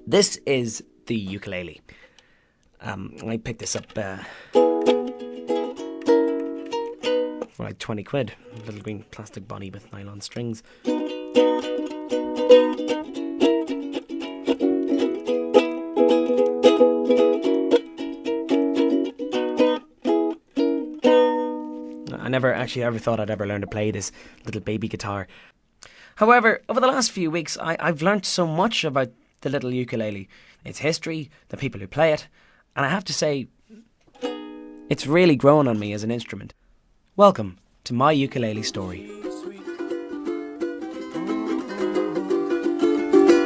This is the ukulele. I picked this up for like 20 quid. A little green plastic body with nylon strings. I never actually ever thought I'd ever learn to play this little baby guitar. However, over the last few weeks, I've learnt so much about the little ukulele, its history, the people who play it, and I have to say, it's really grown on me as an instrument. Welcome to My Ukulele Story.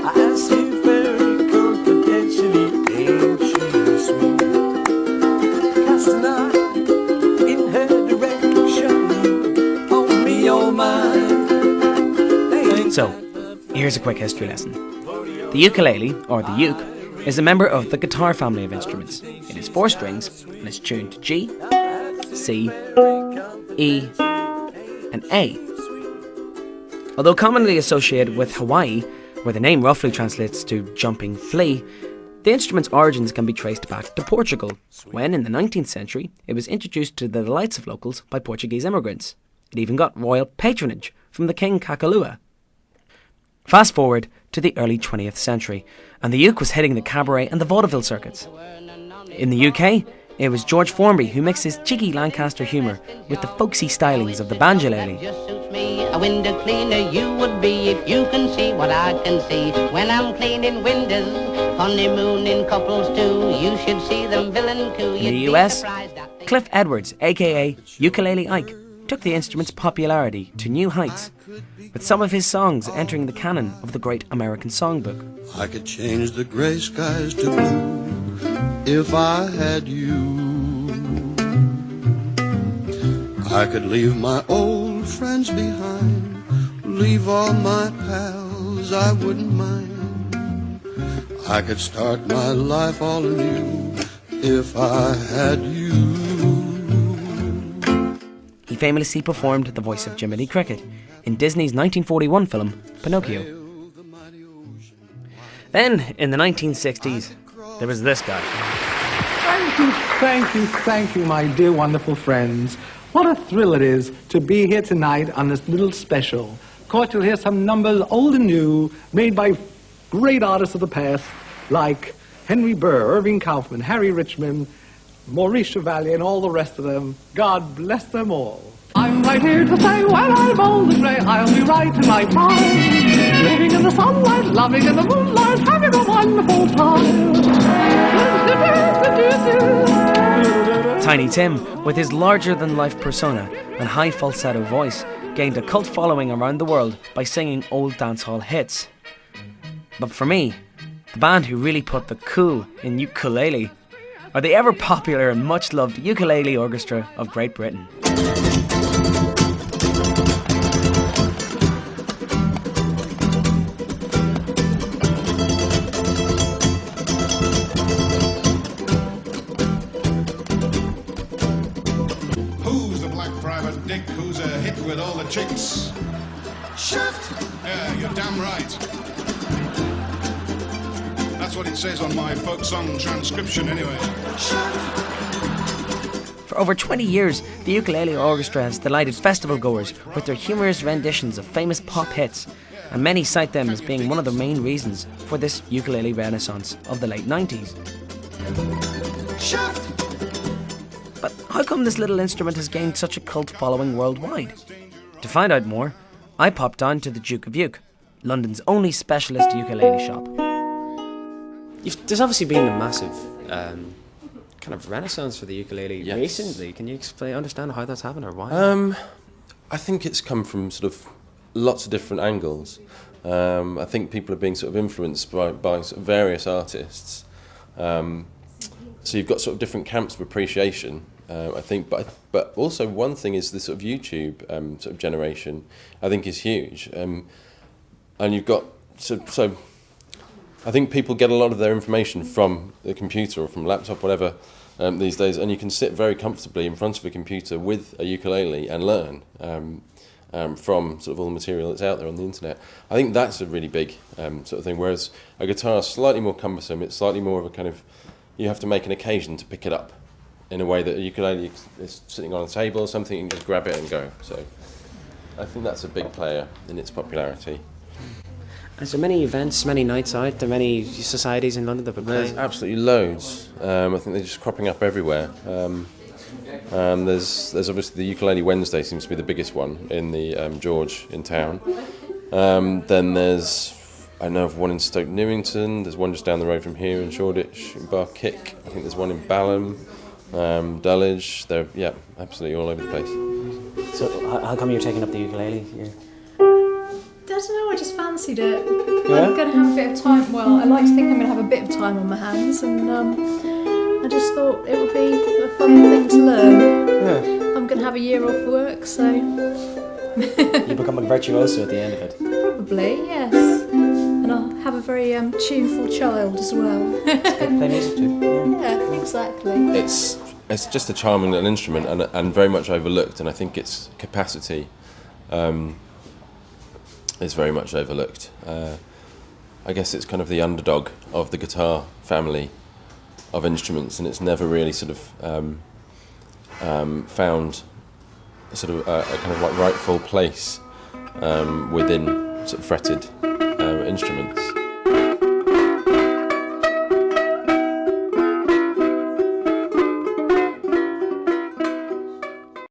I ask you very confidentially, ain't she sweet? Cast an eye in her direction, hold me your mind. So, here's a quick history lesson. The ukulele, or the uke, is a member of the guitar family of instruments. It has 4 strings and is tuned to G, C, E, and A. Although commonly associated with Hawaii, where the name roughly translates to jumping flea, the instrument's origins can be traced back to Portugal, when in the 19th century it was introduced to the delights of locals by Portuguese immigrants. It even got royal patronage from the King Kakalua. Fast forward to the early 20th century, and the uke was hitting the cabaret and the vaudeville circuits. In the UK, it was George Formby who mixed his cheeky Lancaster humour with the folksy stylings of the banjolele. Just suits me, a window cleaner you would be if you can see what I can see. When I'm cleaning windows, honeymooning couples too, you should see them villain coo. In the US, Cliff Edwards, aka Ukulele Ike, took the instrument's popularity to new heights, with some of his songs entering the canon of the Great American Songbook. I could change the grey skies to blue if I had you. I could leave my old friends behind, leave all my pals, I wouldn't mind. I could start my life all anew if I had you. He famously performed the voice of Jiminy Cricket in Disney's 1941 film, Pinocchio. Then, in the 1960s, there was this guy. Thank you, my dear, wonderful friends. What a thrill it is to be here tonight on this little special. Of course, you'll hear some numbers, old and new, made by great artists of the past, like Henry Burr, Irving Kaufman, Harry Richmond, Maurice Chevalier, and all the rest of them. God bless them all. I'm right here to say when I'm old and grey, I'll be right in my prime, living in the sunlight, loving in the moonlight, having a wonderful time. Tiny Tim, with his larger-than-life persona and high falsetto voice, gained a cult following around the world by singing old dancehall hits. But for me, the band who really put the cool in ukulele are the ever-popular and much-loved Ukulele Orchestra of Great Britain. Who's the black private dick who's a hit with all the chicks? Shaft! Yeah, you're damn right. That's what it says on my folk song transcription anyway. For over 20 years, the Ukulele Orchestra has delighted festival goers with their humorous renditions of famous pop hits, and many cite them as being one of the main reasons for this ukulele renaissance of the late 90s. But how come this little instrument has gained such a cult following worldwide? To find out more, I popped down to the Duke of Uke, London's only specialist ukulele shop. There's obviously been a massive kind of renaissance for the ukulele recently. Can you understand how that's happened or why? I think it's come from sort of lots of different angles. I think people are being sort of influenced by sort of various artists. So you've got sort of different camps of appreciation, I think. But also one thing is the sort of YouTube sort of generation, I think, is huge. And you've got so I think people get a lot of their information from the computer or from laptop, whatever, these days, and you can sit very comfortably in front of a computer with a ukulele and learn. from sort of all the material that's out there on the internet. I think that's a really big sort of thing, whereas a guitar is slightly more cumbersome. It's slightly more of a kind of, you have to make an occasion to pick it up in a way that a ukulele is sitting on a table or something, you can just grab it and go. So I think that's a big player in its popularity. Is there many events, many nights out, there are many societies in London that would play? There's absolutely loads. I think they're just cropping up everywhere. There's obviously the Ukulele Wednesday seems to be the biggest one in the George in town. Then there's, I know of one in Stoke Newington, there's one just down the road from here in Shoreditch, in Barkick, I think there's one in Balham, Dulwich, they're, yeah, absolutely all over the place. So how come you're taking up the ukulele? I don't know, I just fancied it. Yeah? I'm going to have a bit of time, well, I like to think I'm going to have a bit of time on my hands, and I just thought it would be a fun thing to learn. Yeah. I'm going to have a year off work, so... You become a virtuoso at the end of it? Probably, yes. And I'll have a very tuneful child as well. Play music too. Yeah, exactly. It's just a charming little instrument and very much overlooked, and I think its capacity is very much overlooked. I guess it's kind of the underdog of the guitar family of instruments, and it's never really sort of found sort of a kind of like rightful place within sort of fretted instruments.